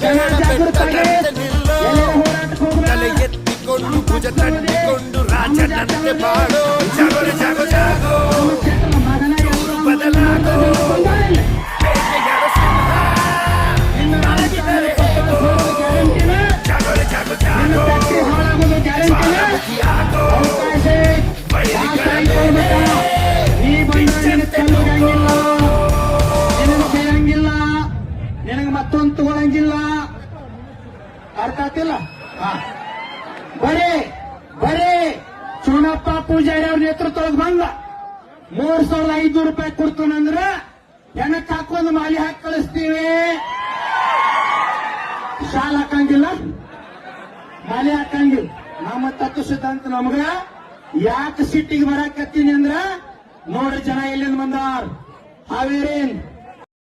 ಬೇಡ ಬೆಟ್ಟದಂತೆ ನಿಲ್ಲೋ ತಲೆ ಎತ್ತಿಕೊಂಡು ಭುಜ ತಟ್ಟಿಕೊಂಡು ರಾಜನಂತೆ ಬಾಳೋ ಜಾಗೋ ಜಾಗೋ ಜಾಗೋ ಚೂರು ಬದಲಾಗೋ ಬೇಟೆಯಾಡೋ ಸಿಂಹ ಮಲಗಿದರೆ ಹೇಗೋ ಜಾಗೋ ಜಾಗೋ ಜಾಗೋ ಜ್ವಾಲಾಮುಖಿಯಾಗೋ ವೈರಿಗಳ ಮೇಲೆ ಕಿಂಚಂತೆ ನುಗ್ಗೋ ನಿನಗೆ ಮತ್ತೊಂದು ತಗೊಳಂಗಿಲ್ಲ ಅರ್ಥ ಆಗ್ತಿಲ್ಲ ಬರೀ ಚುನಪ್ಪ ಪೂಜಾರಿ ಅವ್ರ ನೇತೃತ್ವದೊಳಗೆ ಬಂದ 3,500 ರೂಪಾಯಿ ಕೊಡ್ತಾನಂದ್ರ ಹೆಣಕ್ ಹಾಕೊಂಡು ಮಾಲಿ ಹಾಕಿ ಕಳಿಸ್ತೀವಿ ಶಾಲ್ ಹಾಕಂಗಿಲ್ಲ ಮಾಲಿ ಹಾಕಂಗಿಲ್ಲ ನಮ್ಮ ತತ್ವ ಸಿದ್ಧಾಂತ ನಮಗ ಯಾಕೆ ಸಿಟ್ಟಿಗೆ ಬರಾಕತ್ತೀನಿ ಅಂದ್ರ ನೋಡ್ರಿ ಜನ ಎಲ್ಲಿಂದ ಬಂದಾರ ಹಾವೇರಿನ್